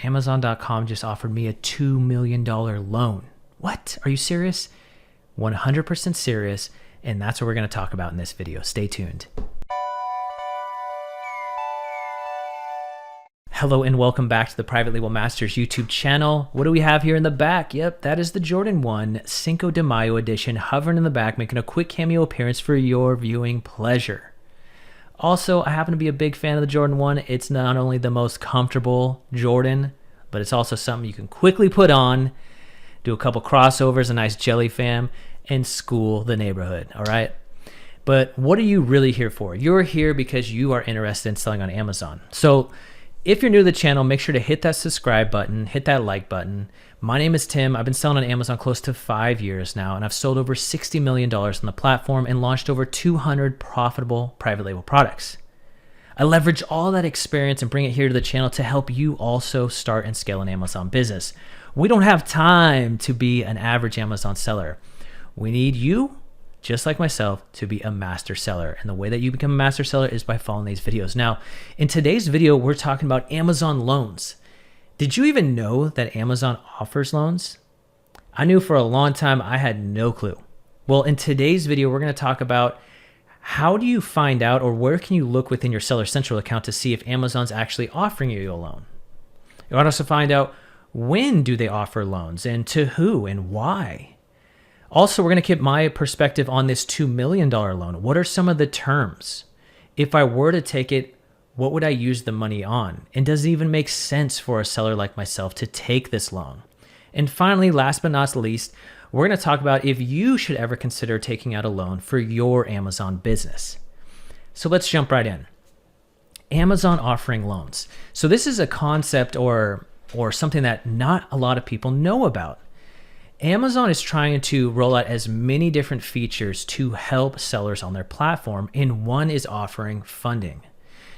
Amazon.com just offered me a $2 million loan. What? Are you serious? 100% serious. And that's what we're going to talk about in this video. Stay tuned. Hello and welcome back to the Private Label Masters YouTube channel. What do we have here in the back? Yep, that is the Jordan 1 Cinco de Mayo edition hovering in the back, making a quick cameo appearance for your viewing pleasure. Also, I happen to be a big fan of the Jordan 1. It's not only the most comfortable Jordan, but it's also something you can quickly put on, do a couple crossovers, a nice jelly fam, and school the neighborhood, all right? But what are you really here for? You're here because you are interested in selling on Amazon. So if you're new to the channel, make sure to hit that subscribe button, hit that like button. My name is Tim. I've been selling on Amazon close to 5 years now, and I've sold over $60 million on the platform and launched over 200 profitable private label products. I leverage all that experience and bring it here to the channel to help you also start and scale an Amazon business. We don't have time to be an average Amazon seller. We need you, just like myself, to be a master seller. And the way that you become a master seller is by following these videos. Now, in today's video, we're talking about Amazon loans. Did you even know that Amazon offers loans? I knew for a long time, I had no clue. Well, in today's video, we're going to talk about how do you find out, or where can you look within your Seller Central account to see if Amazon's actually offering you a loan? You want us to find out, when do they offer loans and to who and why? Also, we're going to keep my perspective on this $2 million loan. What are some of the terms? If I were to take it, what would I use the money on? And does it even make sense for a seller like myself to take this loan? And finally, last but not least, we're going to talk about if you should ever consider taking out a loan for your Amazon business. So let's jump right in. Amazon offering loans. So this is a concept or something that not a lot of people know about. Amazon is trying to roll out as many different features to help sellers on their platform, and one is offering funding.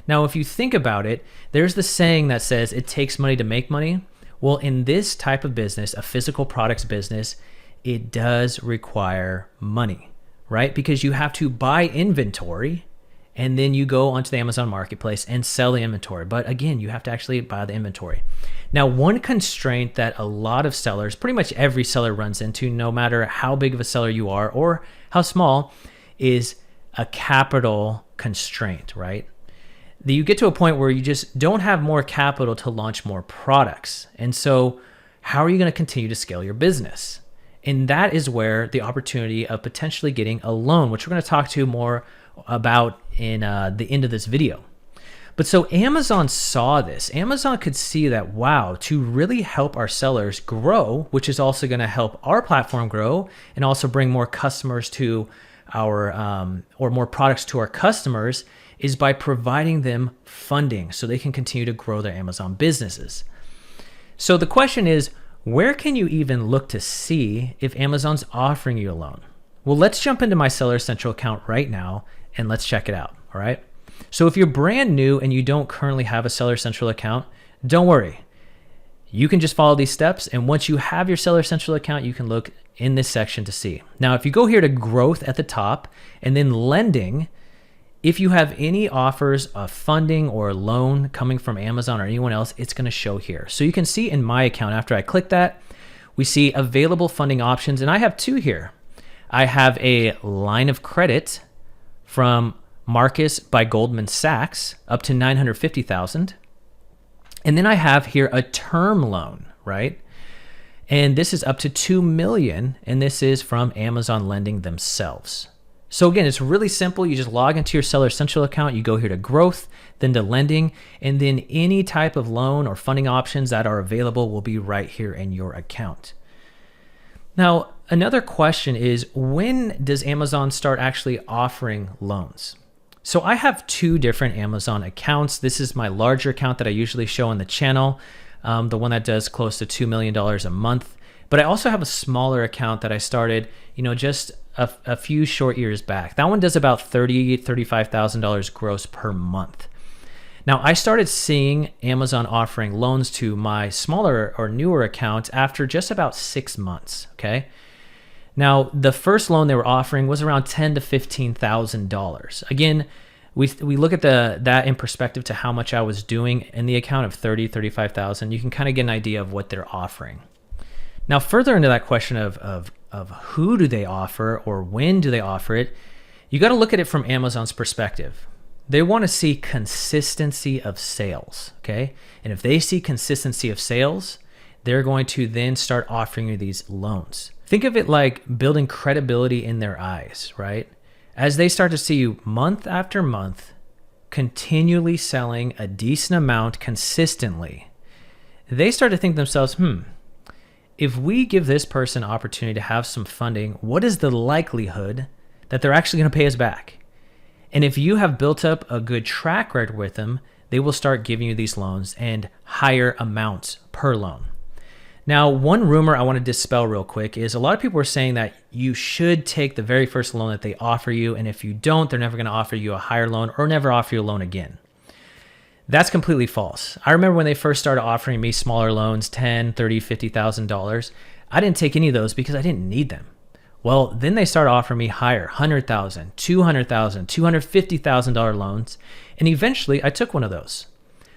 Now, if you think about it, there's the saying that says it takes money to make money. Well, in this type of business, a physical products business, it does require money, right? Because you have to buy inventory and then you go onto the Amazon marketplace and sell the inventory. But again, you have to actually buy the inventory. Now, one constraint that a lot of sellers, pretty much every seller runs into, no matter how big of a seller you are or how small, is a capital constraint, right? You get to a point where you just don't have more capital to launch more products. And so how are you going to continue to scale your business? And that is where the opportunity of potentially getting a loan, which we're going to talk to more about in the end of this video. But so Amazon saw this. Amazon could see that, wow, to really help our sellers grow, which is also going to help our platform grow and also bring more customers to our, or more products to our customers, is by providing them funding so they can continue to grow their Amazon businesses. So the question is, where can you even look to see if Amazon's offering you a loan? Well, let's jump into my Seller Central account right now and let's check it out, all right? So if you're brand new and you don't currently have a Seller Central account, don't worry. You can just follow these steps, and once you have your Seller Central account, you can look in this section to see. Now, if you go here to growth at the top and then lending, if you have any offers of funding or loan coming from Amazon or anyone else, it's going to show here. So you can see in my account, after I click that, we see available funding options, and I have two here. I have a line of credit from Marcus by Goldman Sachs up to $950,000. And then I have here a term loan, right? And this is up to $2 million, and this is from Amazon Lending themselves. So again, it's really simple. You just log into your Seller Central account, you go here to growth, then to lending, and then any type of loan or funding options that are available will be right here in your account. Now, another question is, when does Amazon start actually offering loans? So I have two different Amazon accounts. This is my larger account that I usually show on the channel, the one that does close to $2 million a month. But I also have a smaller account that I started, just a few short years back. That one does about $30,000, $35,000 gross per month. Now, I started seeing Amazon offering loans to my smaller or newer account after just about 6 months, okay? Now, the first loan they were offering was around $10,000 to $15,000. Again, we look at that in perspective to how much I was doing in the account of 35,000, you can kind of get an idea of what they're offering. Now, further into that question of who do they offer or when do they offer it, you got to look at it from Amazon's perspective. They want to see consistency of sales, okay? And if they see consistency of sales, they're going to then start offering you these loans. Think of it like building credibility in their eyes, right? As they start to see you month after month, continually selling a decent amount consistently, they start to think to themselves, if we give this person opportunity to have some funding, what is the likelihood that they're actually going to pay us back? And if you have built up a good track record with them, they will start giving you these loans and higher amounts per loan. Now, one rumor I want to dispel real quick is a lot of people are saying that you should take the very first loan that they offer you, and if you don't, they're never going to offer you a higher loan or never offer you a loan again. That's completely false. I remember when they first started offering me smaller loans, $10,000, $30,000, $50,000, I didn't take any of those because I didn't need them. Well, then they started offering me higher, $100,000, $200,000, $250,000 loans, and eventually I took one of those.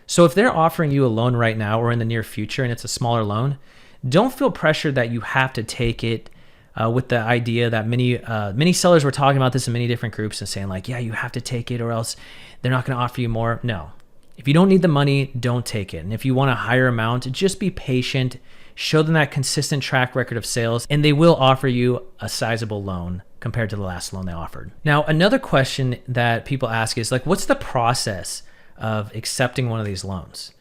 So if they're offering you a loan right now or in the near future and it's a smaller loan, don't feel pressured that you have to take it with the idea that many sellers were talking about this in many different groups and saying like, yeah, you have to take it or else they're not going to offer you more. No. If you don't need the money, don't take it. And if you want a higher amount, just be patient, show them that consistent track record of sales, and they will offer you a sizable loan compared to the last loan they offered. Now, another question that people ask is like, what's the process of accepting one of these loans?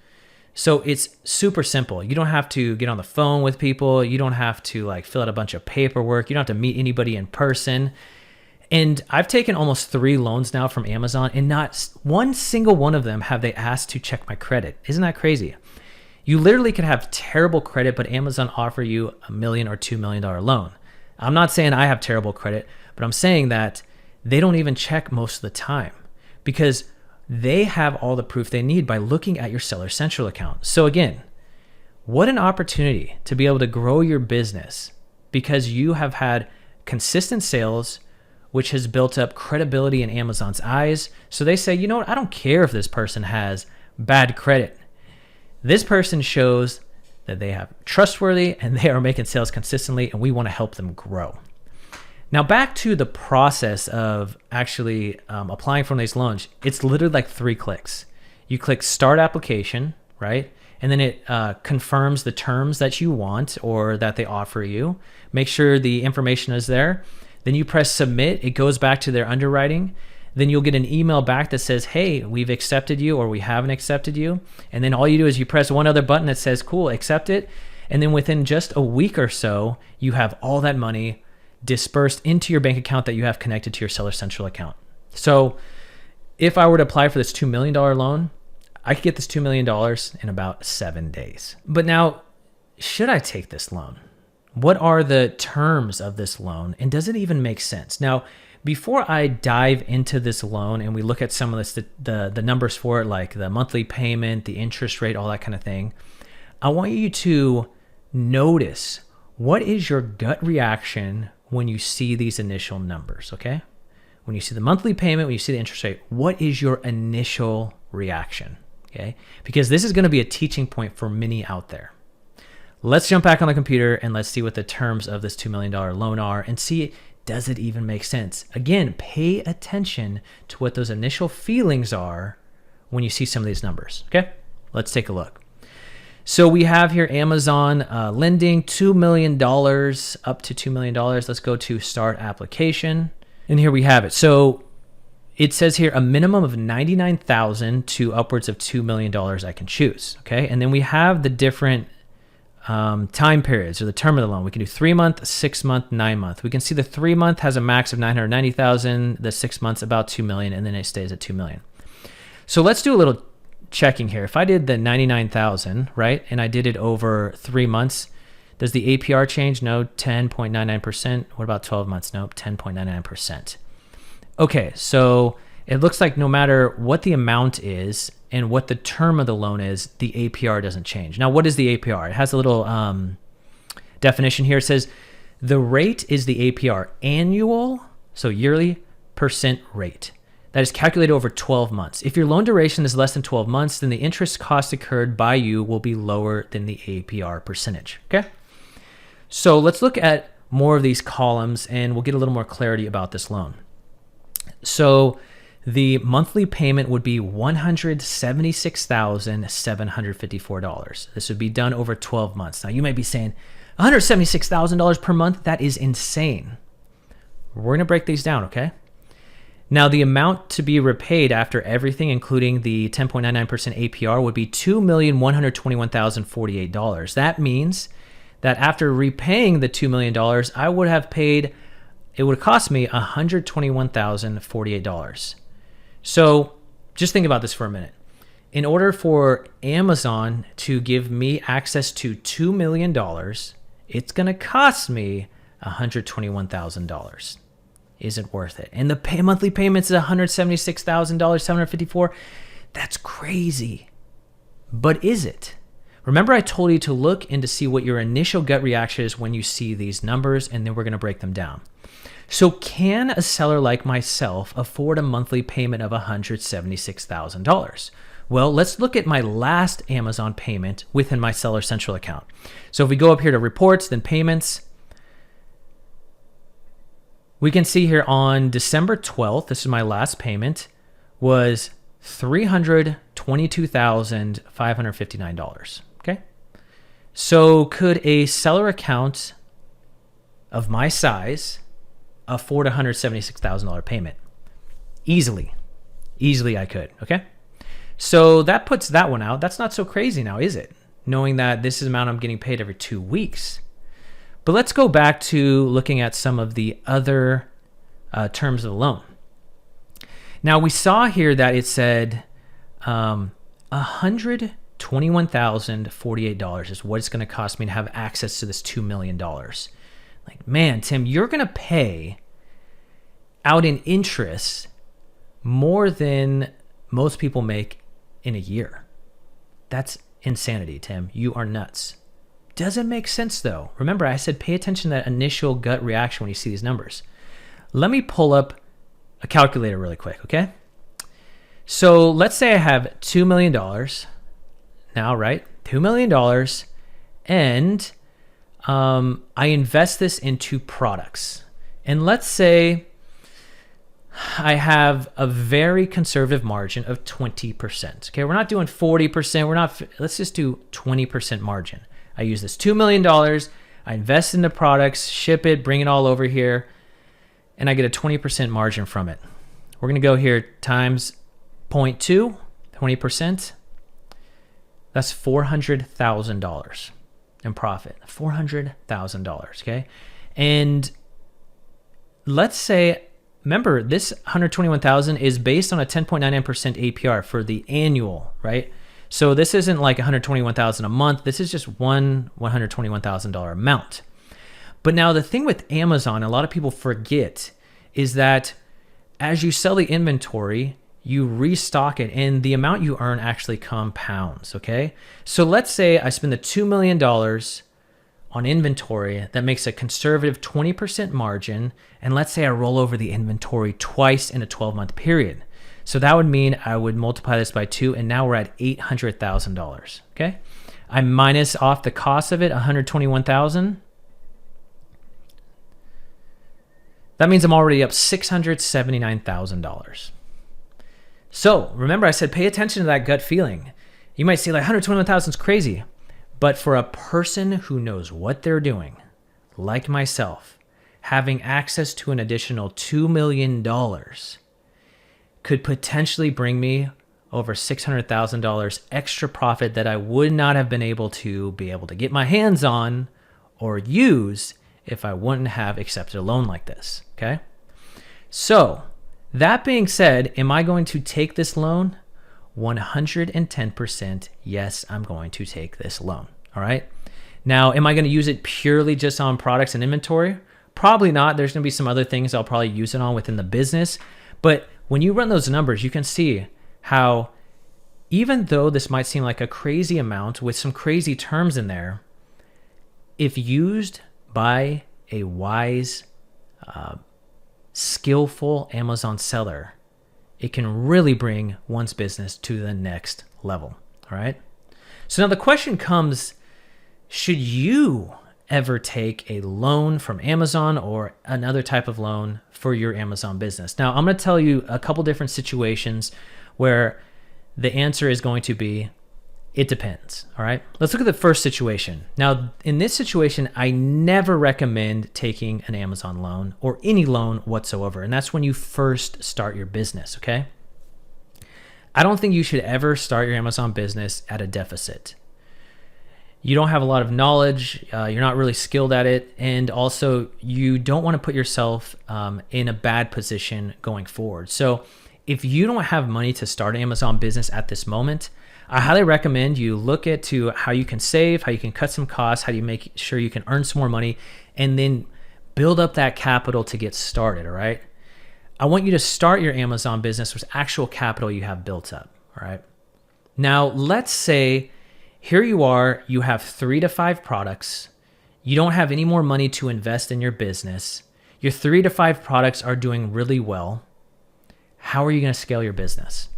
So it's super simple. You don't have to get on the phone with people. You don't have to like fill out a bunch of paperwork. You don't have to meet anybody in person. And I've taken almost 3 loans now from Amazon, and not one single one of them have they asked to check my credit. Isn't that crazy? You literally could have terrible credit, but Amazon offer you $1 million or $2 million loan. I'm not saying I have terrible credit, but I'm saying that they don't even check most of the time because they have all the proof they need by looking at your Seller Central account. So again, what an opportunity to be able to grow your business because you have had consistent sales, which has built up credibility in Amazon's eyes. So they say, you know what? I don't care if this person has bad credit. This person shows that they have trustworthy and they are making sales consistently, and we want to help them grow. Now back to the process of actually applying for these loans. It's literally like 3 clicks. You click start application, right? And then it confirms the terms that you want or that they offer you. Make sure the information is there. Then you press submit. It goes back to their underwriting. Then you'll get an email back that says, hey, we've accepted you or we haven't accepted you. And then all you do is you press one other button that says, cool, accept it. And then within just a week or so, you have all that money dispersed into your bank account that you have connected to your Seller Central account. So if I were to apply for this $2 million loan, I could get this $2 million in about 7 days. But now, should I take this loan? What are the terms of this loan? And does it even make sense? Now, before I dive into this loan and we look at some of this, the numbers for it, like the monthly payment, the interest rate, all that kind of thing, I want you to notice what is your gut reaction when you see these initial numbers, okay? When you see the monthly payment, when you see the interest rate, what is your initial reaction, okay? Because this is going to be a teaching point for many out there. Let's jump back on the computer and let's see what the terms of this $2 million loan are and see, does it even make sense? Again, pay attention to what those initial feelings are when you see some of these numbers, okay? Let's take a look. So we have here Amazon lending $2 million, up to $2 million. Let's go to start application. And here we have it. So it says here a minimum of $99,000 to upwards of $2 million I can choose, okay? And then we have the different time periods or the term of the loan. We can do 3 month, 6 month, 9 month. We can see the 3 month has a max of 990,000, the 6 months about 2 million, and then it stays at 2 million. So let's do a little checking here. If I did the 99,000, right, and I did it over 3 months, does the APR change? No, 10.99%. What about 12 months? Nope, 10.99%. Okay, so it looks like no matter what the amount is and what the term of the loan is, the APR doesn't change. Now, what is the APR? It has a little definition here. It says the rate is the APR, annual, so yearly, percent rate. that is calculated over 12 months. If your loan duration is less than 12 months, then the interest cost incurred by you will be lower than the APR percentage, okay? So let's look at more of these columns and we'll get a little more clarity about this loan. So the monthly payment would be $176,754. This would be done over 12 months. Now you might be saying, $176,000 per month? That is insane. We're gonna break these down, okay? Now the amount to be repaid after everything, including the 10.99% APR, would be $2,121,048. That means that after repaying the $2 million, I would have paid, it would cost me $121,048. So just think about this for a minute. In order for Amazon to give me access to $2 million, it's going to cost me $121,000. Is it worth it? And the monthly payments is $176,754. That's crazy. But is it? Remember I told you to look and to see what your initial gut reaction is when you see these numbers, and then we're going to break them down. So can a seller like myself afford a monthly payment of $176,000? Well, let's look at my last Amazon payment within my Seller Central account. So if we go up here to reports, then payments, we can see here on December 12th, this is my last payment, was $322,559. Okay. So could a seller account of my size afford a $176,000 payment? Easily I could. Okay. So that puts that one out. That's not so crazy now, is it? Knowing that this is the amount I'm getting paid every 2 weeks. But let's go back to looking at some of the other terms of the loan. Now we saw here that it said $121,048 is what it's going to cost me to have access to this $2 million. Like, man, Tim, you're going to pay out in interest more than most people make in a year. That's insanity, Tim. You are nuts. Doesn't make sense though. Remember, I said pay attention to that initial gut reaction when you see these numbers. Let me pull up a calculator really quick, okay? So let's say I have $2 million now, right? $2 million, and I invest this into products. And let's say I have a very conservative margin of 20%. Okay, we're not doing 40%. Let's just do 20% margin. I use this $2 million, I invest in the products, ship it, bring it all over here, and I get a 20% margin from it. We're going to go here times 0.2, 20%. That's $400,000 in profit. $400,000, okay? And let's say, remember, this $121,000 is based on a 10.99% APR for the annual, right? So this isn't like $121,000 a month. This is just one $121,000 amount. But now the thing with Amazon, a lot of people forget, is that as you sell the inventory, you restock it and the amount you earn actually compounds, okay? So let's say I spend the $2 million on inventory that makes a conservative 20% margin, and let's say I roll over the inventory twice in a 12-month period. So that would mean I would multiply this by 2, and now we're at $800,000, okay? I minus off the cost of it, $121,000. That means I'm already up $679,000. So remember I said pay attention to that gut feeling. You might say like $121,000 is crazy, but for a person who knows what they're doing, like myself, having access to an additional $2 million could potentially bring me over $600,000 extra profit that I would not have been able to get my hands on or use if I wouldn't have accepted a loan like this, okay? So that being said, am I going to take this loan? 110% yes, I'm going to take this loan, all right? Now, am I going to use it purely just on products and inventory? Probably not. There's going to be some other things I'll probably use it on within the business, but when you run those numbers, you can see how even though this might seem like a crazy amount with some crazy terms in there, if used by a wise, skillful Amazon seller, it can really bring one's business to the next level. All right. So now the question comes, should you ever take a loan from Amazon or another type of loan for your Amazon business? Now, I'm going to tell you a couple different situations where the answer is going to be, it depends. All right. Let's look at the first situation. Now, in this situation, I never recommend taking an Amazon loan or any loan whatsoever. And that's when you first start your business. Okay. I don't think you should ever start your Amazon business at a deficit. You don't have a lot of knowledge. You're not really skilled at it. And also you don't want to put yourself in a bad position going forward. So if you don't have money to start an Amazon business at this moment, I highly recommend you look into how you can save, how you can cut some costs, how do you make sure you can earn some more money, and then build up that capital to get started, all right? I want you to start your Amazon business with actual capital you have built up, all right? Now, let's say here you are, you have 3 to 5 products, you don't have any more money to invest in your business, your 3 to 5 products are doing really well. How are you going to scale your business?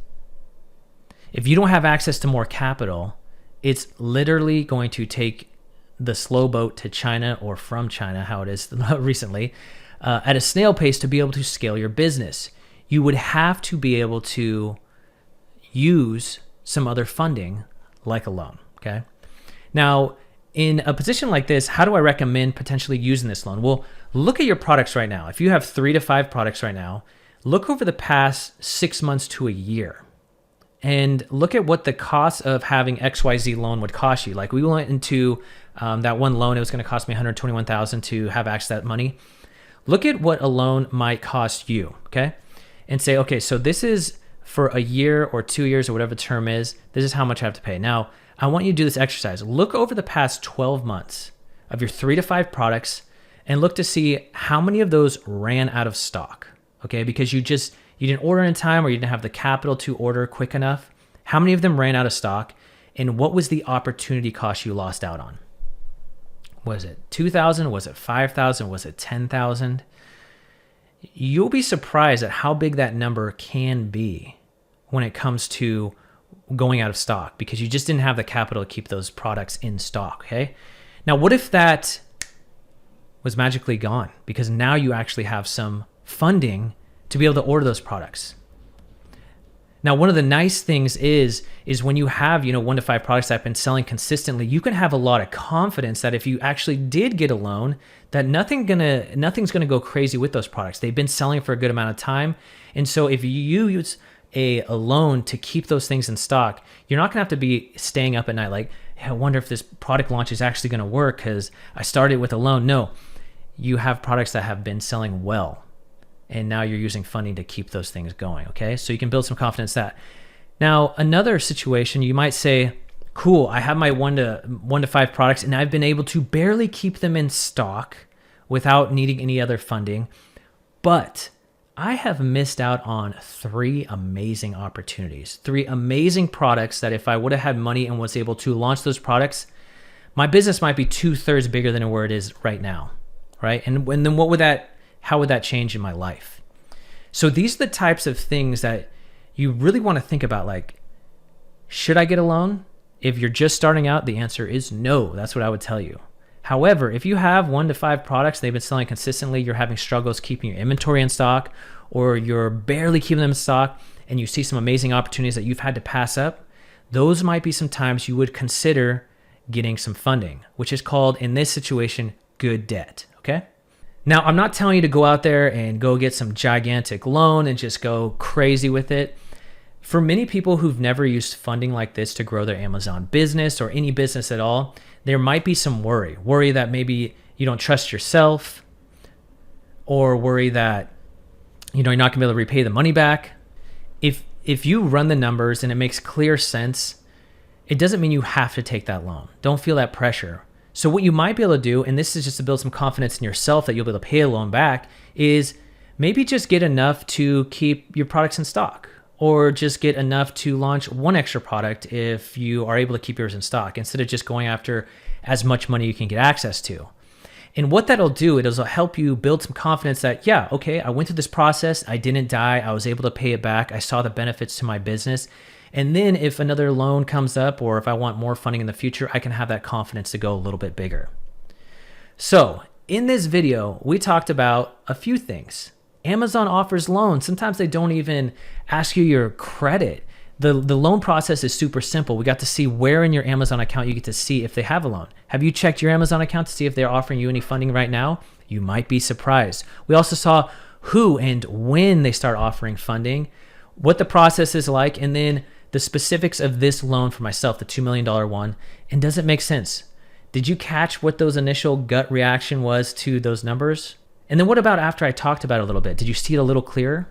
If you don't have access to more capital, it's literally going to take the slow boat to China, or from China, how it is recently, at a snail pace to be able to scale your business. You would have to be able to use some other funding like a loan, okay? Now, in a position like this, how do I recommend potentially using this loan? Well, look at your products right now. If you have 3 to 5 products right now, look over the past 6 months to a year. And look at what the cost of having XYZ loan would cost you. Like we went into that one loan, it was going to cost me $121,000 to have access to that money. Look at what a loan might cost you, okay? And say, okay, so this is for a year or 2 years or whatever the term is. This is how much I have to pay. Now, I want you to do this exercise. Look over the past 12 months of your 3 to 5 products and look to see how many of those ran out of stock, okay? Because you didn't order in time, or you didn't have the capital to order quick enough. How many of them ran out of stock, and what was the opportunity cost you lost out on? Was it $2,000? Was it $5,000? Was it $10,000? You'll be surprised at how big that number can be when it comes to going out of stock, because you just didn't have the capital to keep those products in stock, okay? Now, what if that was magically gone? Because now you actually have some funding to be able to order those products. Now, one of the nice things is when you have, 1 to 5 products that have been selling consistently, you can have a lot of confidence that if you actually did get a loan, that nothing's gonna go crazy with those products. They've been selling for a good amount of time. And so if you use a loan to keep those things in stock, you're not gonna have to be staying up at night like, hey, I wonder if this product launch is actually gonna work because I started with a loan. No, you have products that have been selling well, and now you're using funding to keep those things going, okay? So you can build some confidence that. Now, another situation, you might say, cool, I have my 1 to 5 products, and I've been able to barely keep them in stock without needing any other funding, but I have missed out on 3 amazing opportunities, 3 amazing products that if I would have had money and was able to launch those products, my business might be 2/3 bigger than where it is right now, right? And then how would that change in my life? So these are the types of things that you really want to think about. Like, should I get a loan? If you're just starting out, the answer is no. That's what I would tell you. However, if you have 1 to 5 products, they've been selling consistently, you're having struggles keeping your inventory in stock, or you're barely keeping them in stock, and you see some amazing opportunities that you've had to pass up, those might be some times you would consider getting some funding, which is called, in this situation, good debt, okay? Now, I'm not telling you to go out there and go get some gigantic loan and just go crazy with it. For many people who've never used funding like this to grow their Amazon business or any business at all, there might be some worry that maybe you don't trust yourself, or worry that you're not gonna be able to repay the money back. If you run the numbers and it makes clear sense, it doesn't mean you have to take that loan. Don't feel that pressure. So what you might be able to do, and this is just to build some confidence in yourself that you'll be able to pay a loan back, is maybe just get enough to keep your products in stock, or just get enough to launch 1 extra product if you are able to keep yours in stock, instead of just going after as much money you can get access to. And what that'll do, it'll help you build some confidence that, yeah, okay, I went through this process. I didn't die. I was able to pay it back. I saw the benefits to my business. And then if another loan comes up or if I want more funding in the future, I can have that confidence to go a little bit bigger. So in this video, we talked about a few things. Amazon offers loans. Sometimes they don't even ask you your credit. The loan process is super simple. We got to see where in your Amazon account you get to see if they have a loan. Have you checked your Amazon account to see if they're offering you any funding right now? You might be surprised. We also saw who and when they start offering funding, what the process is like, and then the specifics of this loan for myself, the $2 million one, and does it make sense? Did you catch what those initial gut reaction was to those numbers? And then what about after I talked about it a little bit? Did you see it a little clearer?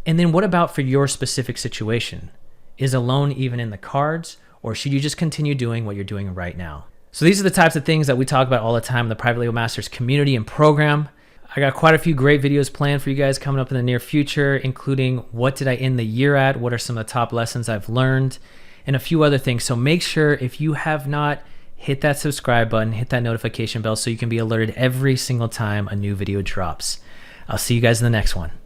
And then what about for your specific situation? Is a loan even in the cards, or should you just continue doing what you're doing right now? So these are the types of things that we talk about all the time in the Private Label Masters community and program. I got quite a few great videos planned for you guys coming up in the near future, including what did I end the year at? What are some of the top lessons I've learned? And a few other things. So make sure if you have not, hit that subscribe button, hit that notification bell so you can be alerted every single time a new video drops. I'll see you guys in the next one.